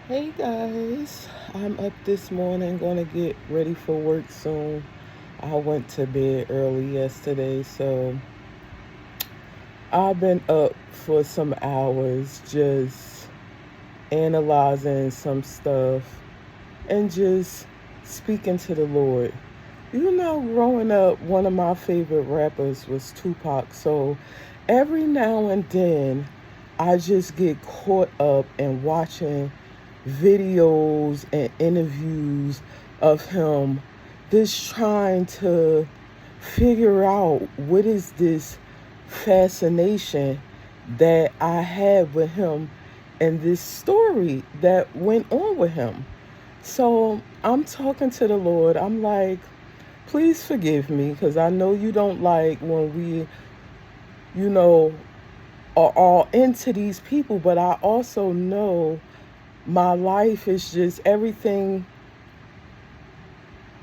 Hey guys, I'm up this morning, gonna get ready for work soon. I went to bed early yesterday, so I've been up for some hours just analyzing some stuff and just speaking to the Lord. Growing up, one of my favorite rappers was Tupac, so every now and then I just get caught up in watching videos and interviews of him just trying to figure out what is this fascination that I had with him and this story that went on with him. So I'm talking to the Lord. I'm like, please forgive me because I know you don't like when we, you know, are all into these people, but I also know my life is just everything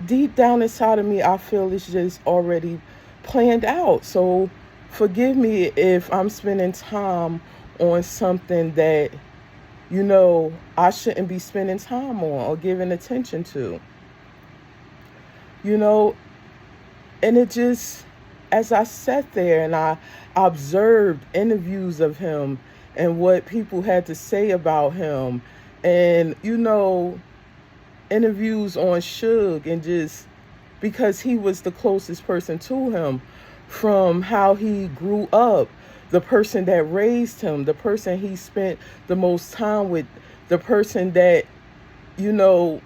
deep down inside of me. I feel it's just already planned out. So forgive me if I'm spending time on something that, I shouldn't be spending time on or giving attention to, you know, and it just, as I sat there and I observed interviews of him and what people had to say about him, and interviews on Suge, and just because he was the closest person to him, from how he grew up, the person that raised him, the person he spent the most time with, the person that, you know,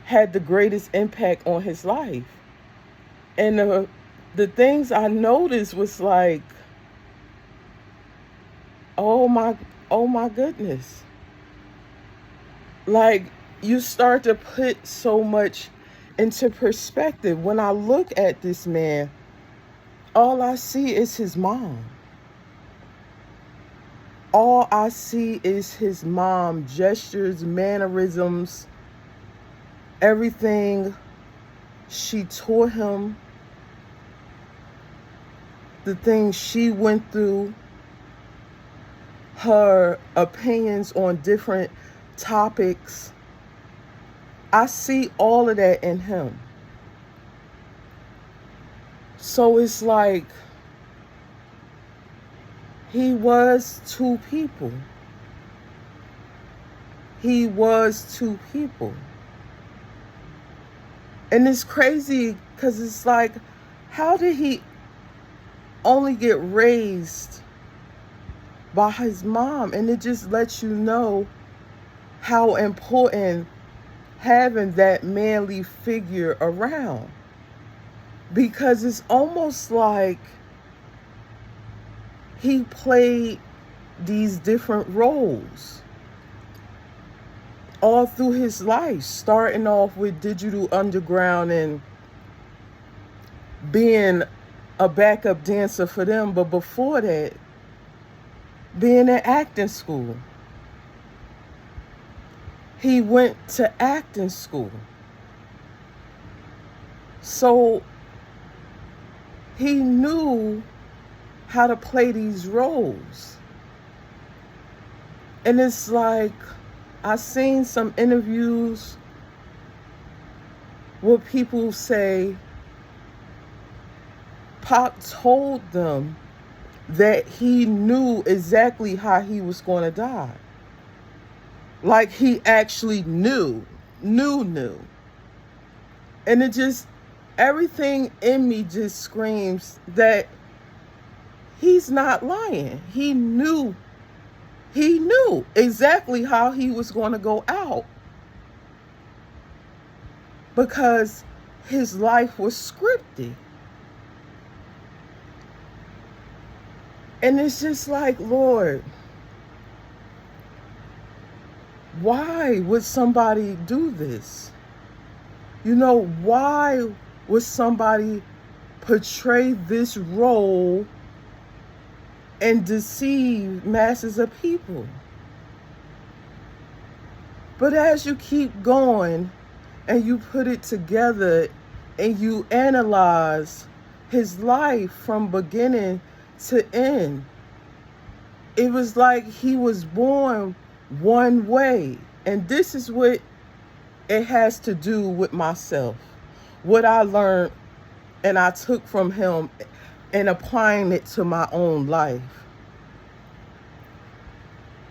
had the greatest impact on his life. And the things I noticed was like, oh my, oh my goodness. Like, you start to put so much into perspective. When I look at this man, all I see is his mom. All I see is his mom, gestures, mannerisms, everything she taught him, the things she went through, her opinions on different topics. I see all of that in him. So it's like he was two people. He was two people. And it's crazy because it's like, how did he only get raised by his mom? And it just lets you know how important having that manly figure around. Because it's almost like he played these different roles all through his life, starting off with Digital Underground and being a backup dancer for them, but before that, being in acting school. He went to acting school. So he knew how to play these roles. And it's like, I've seen some interviews where people say Pop told them that he knew exactly how he was going to die. Like he actually knew. And it just, everything in me just screams that he's not lying. He knew exactly how he was going to go out because his life was scripted. And it's just like, Lord, why would somebody do this? Why would somebody portray this role and deceive masses of people? But as you keep going and you put it together and you analyze his life from beginning to end, it was like he was born one way And this is what it has to do with myself. What I learned and I took from him and applying it to my own life.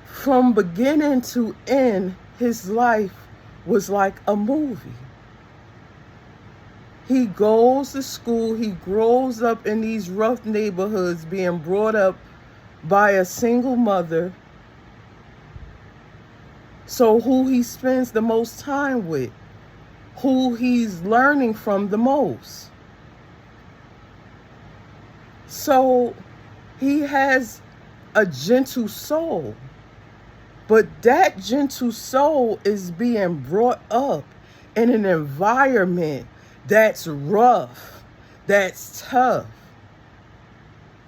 From beginning to end, his life was like a movie. He goes to school, he grows up in these rough neighborhoods, being brought up by a single mother. So who he spends the most time with, who he's learning from the most. So he has a gentle soul, but that gentle soul is being brought up in an environment that's rough, that's tough.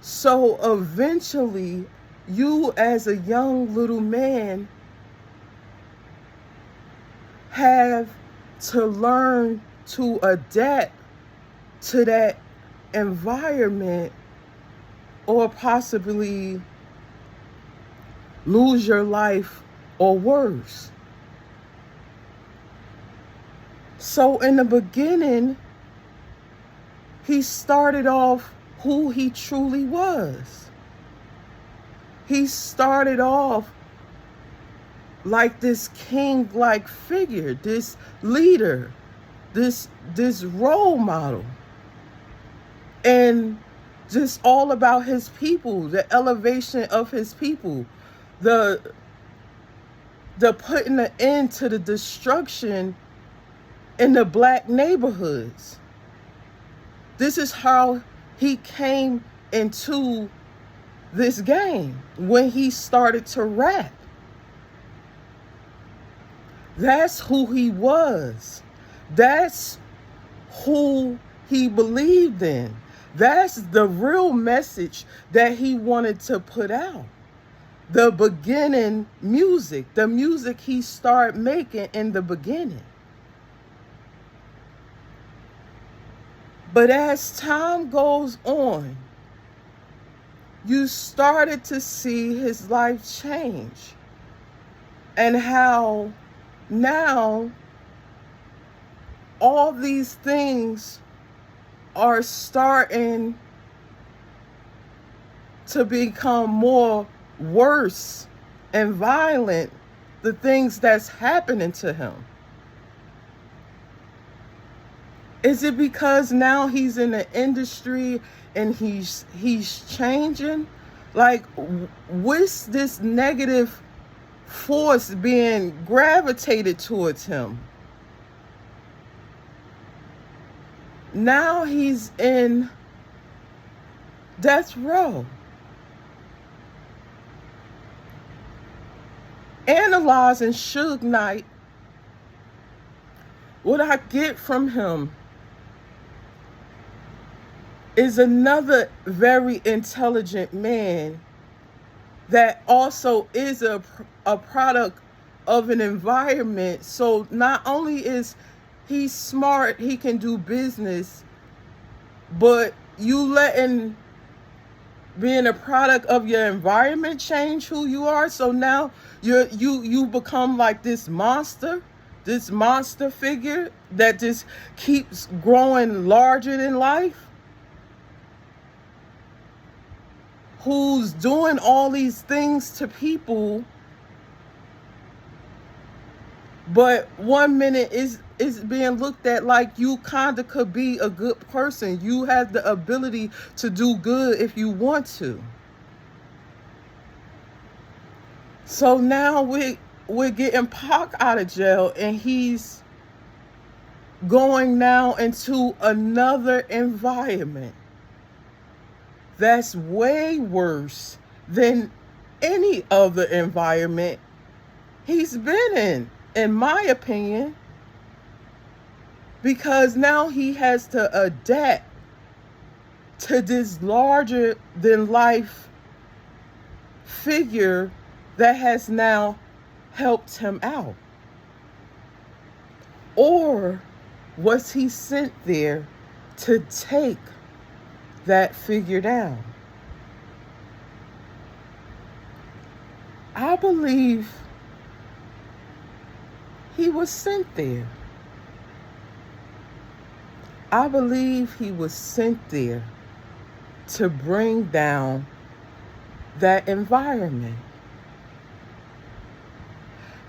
So eventually, you as a young little man have to learn to adapt to that environment, or possibly lose your life or worse. So in the beginning, he started off who he truly was. He started off like this king-like figure, this leader, this role model. And just all about his people, the elevation of his people, the putting an end to the destruction in the black neighborhoods. This is how he came into this game when he started to rap. That's who he was. That's who he believed in. That's the real message that he wanted to put out. The beginning music, the music he started making in the beginning. But as time goes on, you started to see his life change, and how now all these things are starting to become more worse and violent, the things that's happening to him. Is it because now he's in the industry and he's changing? Like, what's this negative force being gravitated towards him? Now he's in death row. Analyzing Suge Knight, what I get from him is another very intelligent man that also is a product of an environment. So not only is he smart, he can do business, but you letting being a product of your environment change who you are. So now you become like this monster figure that just keeps growing larger than life, who's doing all these things to people, but 1 minute is being looked at like you kinda could be a good person. You have the ability to do good if you want to. So now we're getting Pac out of jail, and he's going now into another environment that's way worse than any other environment he's been in my opinion. Because now he has to adapt to this larger than life figure that has now helped him out. Or was he sent there to take that figure down? I believe he was sent there. I believe he was sent there to bring down that environment.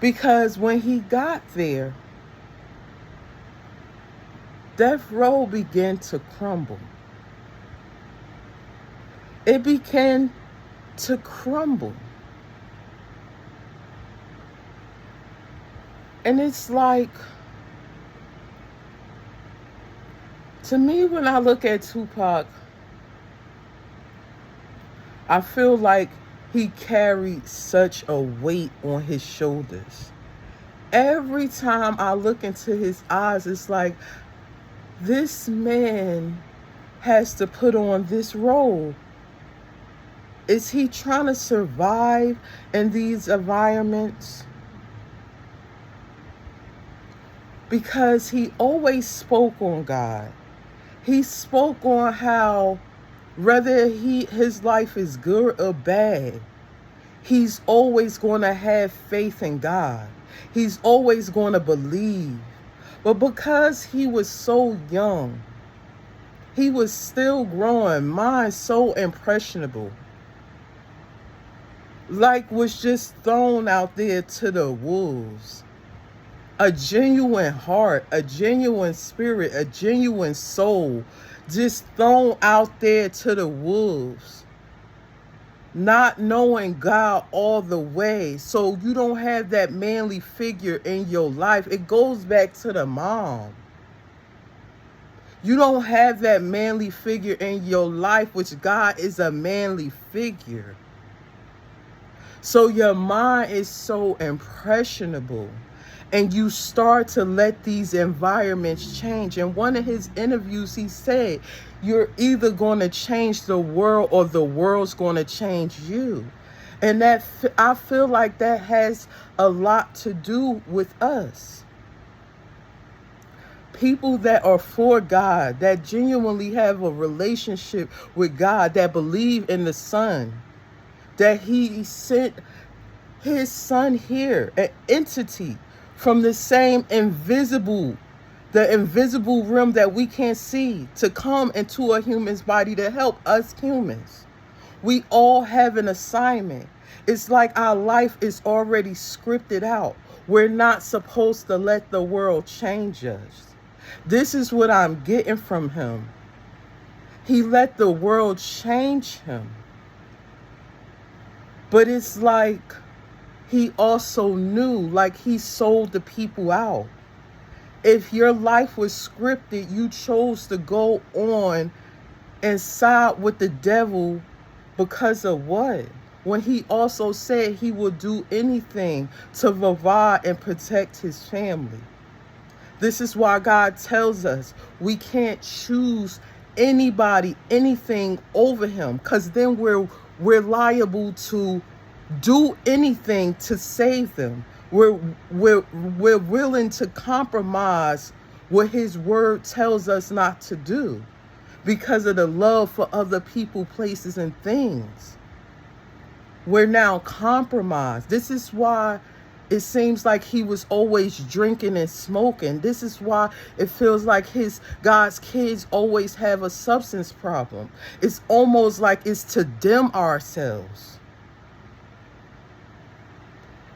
Because when he got there, death row began to crumble. It began to crumble. And it's like, to me, when I look at Tupac, I feel like he carried such a weight on his shoulders. Every time I look into his eyes, it's like, this man has to put on this role. Is he trying to survive in these environments? Because he always spoke on God. He spoke on how, whether his life is good or bad, he's always going to have faith in God. He's always going to believe. But because he was so young, he was still growing, mind so impressionable, like was just thrown out there to the wolves. A genuine heart, a genuine spirit, a genuine soul, just thrown out there to the wolves. Not knowing God all the way. So you don't have that manly figure in your life. It goes back to the mom. You don't have that manly figure in your life, which God is a manly figure. So your mind is so impressionable. And you start to let these environments change. In one of his interviews, he said, you're either going to change the world or the world's going to change you. And that, I feel like that has a lot to do with us. People that are for God, that genuinely have a relationship with God, that believe in the Son, that he sent his Son here, an entity from the same the invisible realm that we can't see, to come into a human's body to help us humans. We all have an assignment. It's like our life is already scripted out. We're not supposed to let the world change us. This is what I'm getting from him. He let the world change him. But it's like, he also knew, like he sold the people out. If your life was scripted, you chose to go on and side with the devil because of what? When he also said he would do anything to provide and protect his family. This is why God tells us we can't choose anybody, anything over him, because then we're liable to do anything to save them. We're willing to compromise what his word tells us not to do because of the love for other people, places, and things. We're now compromised. This is why it seems like he was always drinking and smoking. This is why it feels like God's kids always have a substance problem. It's almost like it's to dim ourselves.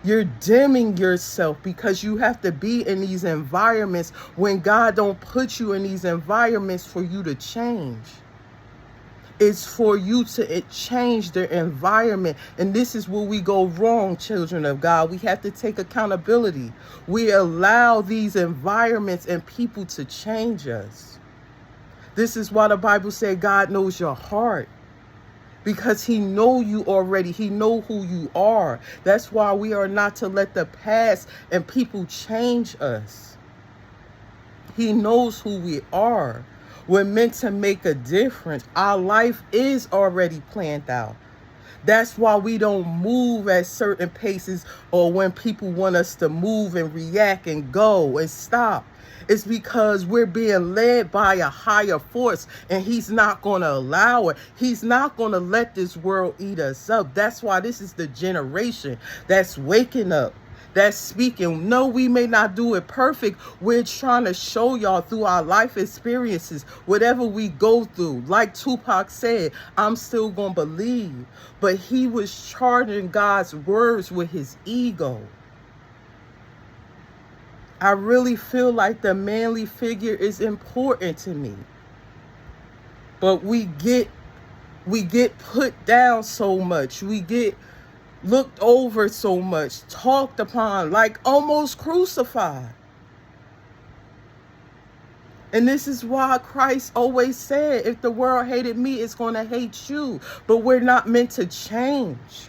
You're dimming yourself because you have to be in these environments when God don't put you in these environments for you to change. It's for you to change the environment. And this is where we go wrong, children of God. We have to take accountability. We allow these environments and people to change us. This is why the Bible said God knows your heart. Because he know you already. He know who you are. That's why we are not to let the past and people change us. He knows who we are. We're meant to make a difference. Our life is already planned out. That's why we don't move at certain paces or when people want us to move and react and go and stop. It's because we're being led by a higher force and he's not going to allow it. He's not going to let this world eat us up. That's why this is the generation that's waking up, that's speaking. No, we may not do it perfect. We're trying to show y'all through our life experiences, whatever we go through. Like Tupac said, I'm still going to believe. But he was charging God's words with his ego. I really feel like the manly figure is important to me. But we get put down so much. We get looked over so much, talked upon, like almost crucified. And this is why Christ always said, if the world hated me, it's going to hate you. But we're not meant to change.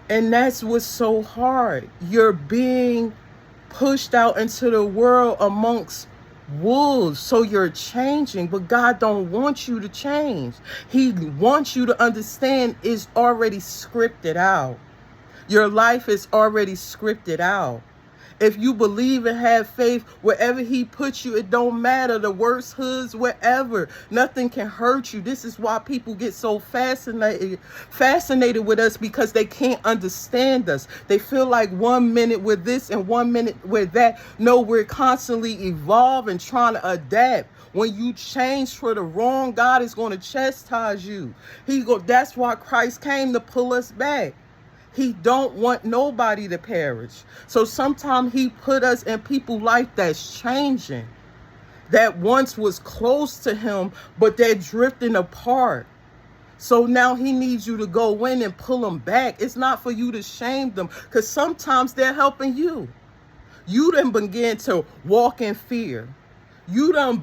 And that's what's so hard. You're being pushed out into the world amongst wolves, so you're changing, but God don't want you to change. He wants you to understand it's already scripted out. Your life is already scripted out. If you believe and have faith, wherever he puts you, it don't matter. The worst hoods, wherever, nothing can hurt you. This is why people get so fascinated with us, because they can't understand us. They feel like 1 minute we're this and 1 minute we're that. No, we're constantly evolving, trying to adapt. When you change for the wrong, God is going to chastise you. That's why Christ came, to pull us back. He don't want nobody to perish. So sometimes he put us in people's life that's changing, that once was close to him, but they're drifting apart. So now he needs you to go in and pull them back. It's not for you to shame them, because sometimes they're helping you. You then begin to walk in fear. You done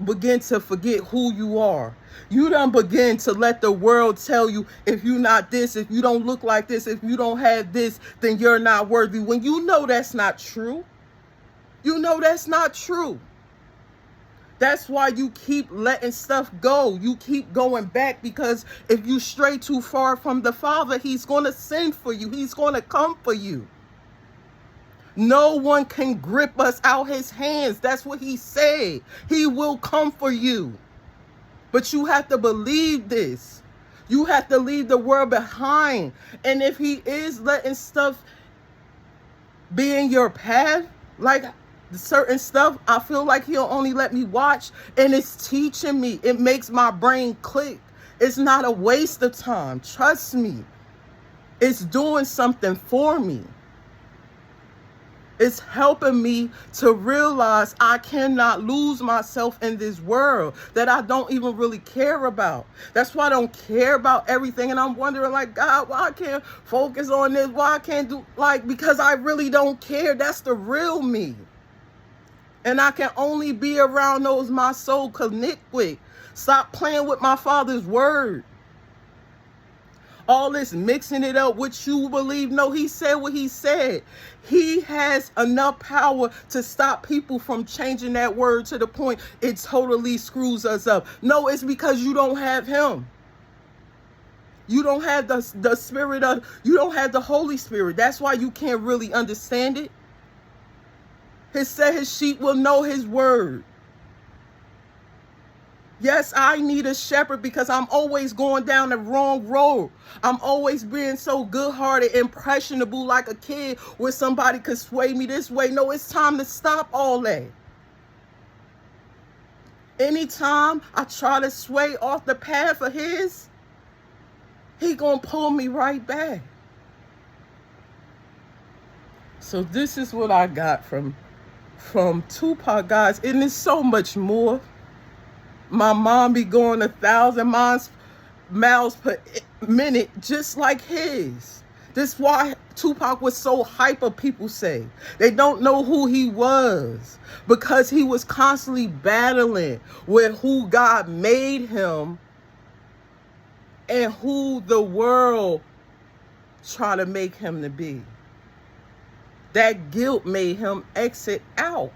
begin to forget who you are. You done begin to let the world tell you, if you're not this, if you don't look like this, if you don't have this, then you're not worthy. When you know that's not true. You know that's not true. That's why you keep letting stuff go. You keep going back, because if you stray too far from the Father, he's going to send for you. He's going to come for you. No one can grip us out his hands. That's what he said. He will come for you. But you have to believe this. You have to leave the world behind. And if he is letting stuff be in your path, like certain stuff, I feel like he'll only let me watch, and it's teaching me. It makes my brain click. It's not a waste of time. Trust me. It's doing something for me. It's helping me to realize I cannot lose myself in this world that I don't even really care about. That's why I don't care about everything. And I'm wondering, like, God, why I can't focus on this? Why I can't do, because I really don't care. That's the real me. And I can only be around those my soul connect with. Stop playing with my Father's word. All this mixing it up, what you believe. No, he said what he said. He has enough power to stop people from changing that word to the point it totally screws us up. No, it's because you don't have him. You don't have the spirit of, you don't have the Holy Spirit. That's why you can't really understand it. He said his sheep will know his word. Yes, I need a shepherd, because I'm always going down the wrong road. I'm always being so good-hearted, impressionable like a kid, where somebody could sway me this way. No, it's time to stop all that. Anytime I try to sway off the path of his, he gonna pull me right back. So this is what I got from Tupac, guys. And there's so much more. My mom be going 1,000 miles per minute, just like his. This is why Tupac was so hyper, people say. They don't know who he was, because he was constantly battling with who God made him and who the world tried to make him to be. That guilt made him exit out.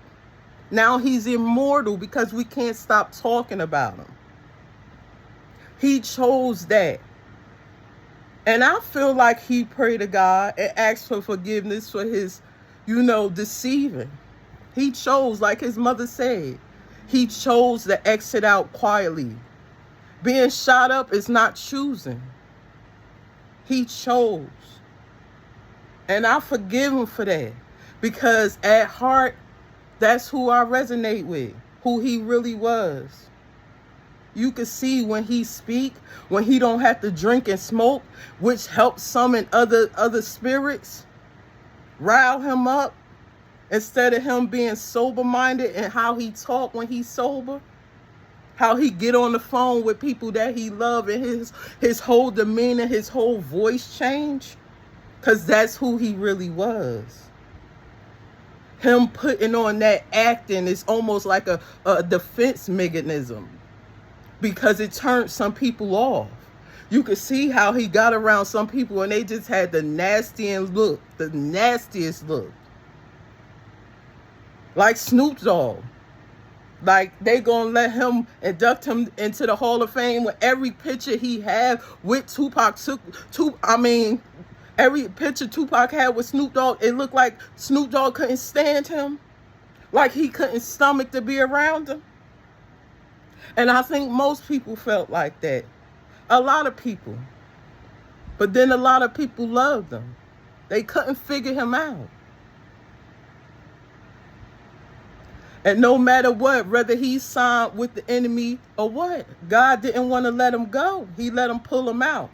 Now he's immortal because we can't stop talking about him. He chose that. And I feel like he prayed to God and asked for forgiveness for his, deceiving. He chose, like his mother said, he chose to exit out quietly. Being shot up is not choosing. He chose. And I forgive him for that. Because at heart, that's who I resonate with, who he really was. You can see when he speak, when he don't have to drink and smoke, which helps summon other spirits, rile him up, instead of him being sober-minded, and how he talk when he's sober, how he get on the phone with people that he love, and his whole demeanor, his whole voice change, because that's who he really was. Him putting on that acting is almost like a defense mechanism, because it turned some people off. You could see how he got around some people and they just had the nastiest look, the nastiest look. Like Snoop Dogg. Like they gonna let him induct him into the Hall of Fame with every picture he had with Tupac. Every picture Tupac had with Snoop Dogg, it looked like Snoop Dogg couldn't stand him. Like he couldn't stomach to be around him. And I think most people felt like that. A lot of people. But then a lot of people loved him. They couldn't figure him out. And no matter what, whether he signed with the enemy or what, God didn't want to let him go. He let him pull him out.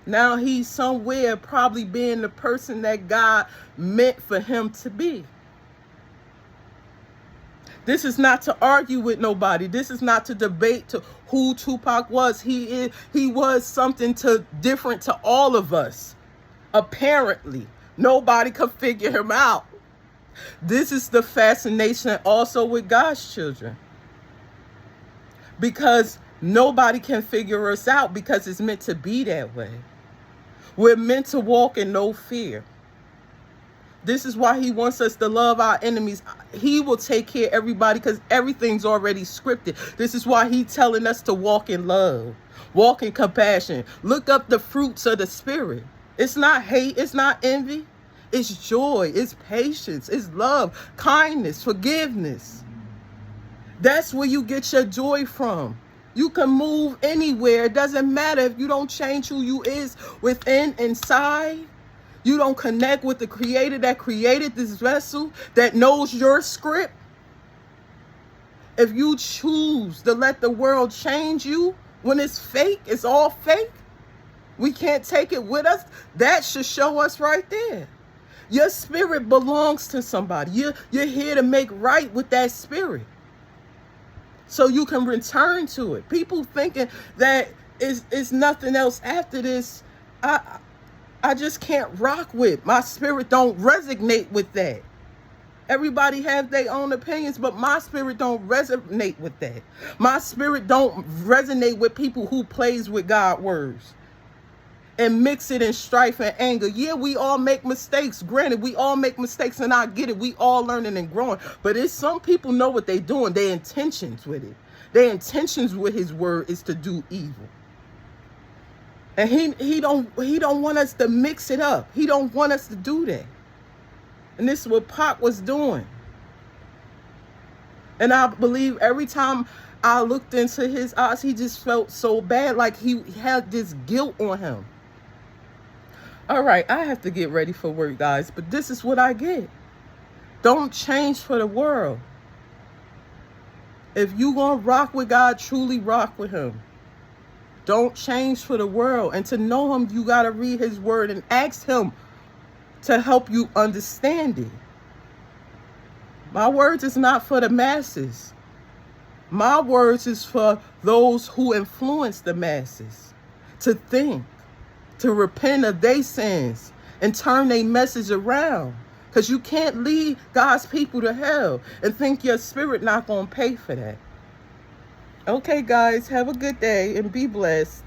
Now he's somewhere probably being the person that God meant for him to be. This is not to argue with nobody. This is not to debate to who Tupac was. He was something different to all of us. Apparently, nobody could figure him out. This is the fascination also with God's children. Because nobody can figure us out, because it's meant to be that way. We're meant to walk in no fear. This is why he wants us to love our enemies. He will take care of everybody because everything's already scripted. This is why he's telling us to walk in love, walk in compassion. Look up the fruits of the Spirit. It's not hate. It's not envy. It's joy. It's patience. It's love, kindness, forgiveness. That's where you get your joy from. You can move anywhere. It doesn't matter if you don't change who you is within, inside. You don't connect with the creator that created this vessel, that knows your script. If you choose to let the world change you when it's fake, it's all fake, we can't take it with us, that should show us right there. Your spirit belongs to somebody. You're here to make right with that spirit, so you can return to it. People thinking that is nothing else after this, I just can't rock with. My spirit don't resonate with that. Everybody has their own opinions, but my spirit don't resonate with that. My spirit don't resonate with people who plays with God's words and mix it in strife and anger. Yeah, we all make mistakes. Granted, we all make mistakes, and I get it. We all learning and growing. But it's some people know what they're doing. Their intentions with it. Their intentions with his word is to do evil. And he don't want us to mix it up. He don't want us to do that. And this is what Pac was doing. And I believe every time I looked into his eyes, he just felt so bad, like he had this guilt on him. All right, I have to get ready for work, guys, but this is what I get. Don't change for the world. If you gonna rock with God, truly rock with him. Don't change for the world. And to know him, you got to read his word and ask him to help you understand it. My words is not for the masses. My words is for those who influence the masses to think, to repent of their sins and turn their message around. Because you can't lead God's people to hell and think your spirit not going to pay for that. Okay, guys, have a good day and be blessed.